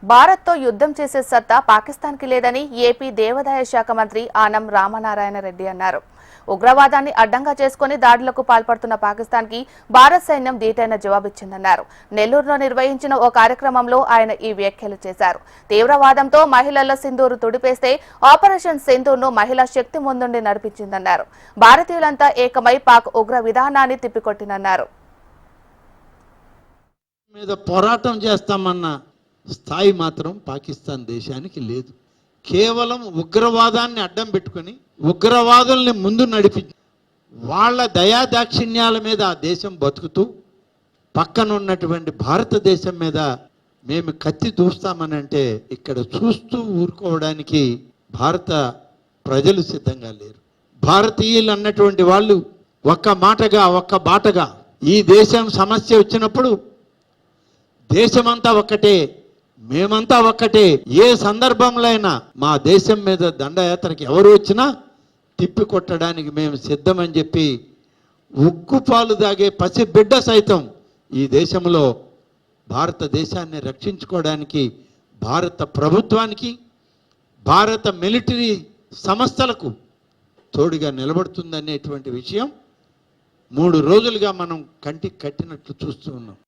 భారత్తో యుద్ధం చేసే సత్తా పాకిస్తాన్కి లేదని ఏపీ దేవాదాయ శాఖ మంత్రి ఆనం రామనారాయణ రెడ్డి అన్నారు. ఉగ్రవాదాన్ని అడ్డంగా చేసుకుని దాడులకు పాల్పడుతున్న పాకిస్తాన్కి భారత సైన్యం దీటైన జవాబిచ్చిందన్నారు. నెల్లూరులో నిర్వహించిన ఓ కార్యక్రమంలో ఆయన ఈ వ్యాఖ్యలు చేశారు. తీవ్రవాదంతో మహిళల సింధూరు తుడిపేస్తే ఆపరేషన్ సింధూర్ను మహిళా శక్తి ముందుండి నడిపించిందన్నారు. భారతీయులంతా ఏకమై పాక్ ఉగ్ర విధానాన్ని తిప్పికొట్టినన్నారు. పోరాటం చేస్తామన్న స్థాయి మాత్రం పాకిస్తాన్ దేశానికి లేదు. కేవలం ఉగ్రవాదాన్ని అడ్డం పెట్టుకొని ఉగ్రవాదుల్ని ముందు నడిపి వాళ్ళ దయాదాక్షిణ్యాల మీద ఆ దేశం బతుకుతూ పక్కన ఉన్నటువంటి భారతదేశం మీద మేము కత్తి దూస్తామని అంటే ఇక్కడ చూస్తూ ఊరుకోవడానికి భారత ప్రజలు సిద్ధంగా లేరు. భారతీయులు అన్నటువంటి వాళ్ళు ఒక్క మాటగా ఒక్క బాటగా ఈ దేశం సమస్య వచ్చినప్పుడు దేశమంతా ఒక్కటే, మేమంతా ఒక్కటే, ఏ సందర్భంలో అయినా మా దేశం మీద దండయాత్రకి ఎవరు వచ్చినా తిప్పి కొట్టడానికి మేము సిద్ధమని చెప్పి ఉక్కుపాలు దాగే పసిబిడ్డ సైతం ఈ దేశంలో భారతదేశాన్ని రక్షించుకోవడానికి భారత ప్రభుత్వానికి భారత మిలిటరీ సంస్థలకు తోడుగా నిలబడుతుందనేటువంటి విషయం 3 రోజులుగా మనం కంటికి కట్టినట్లు చూస్తూ ఉన్నాం.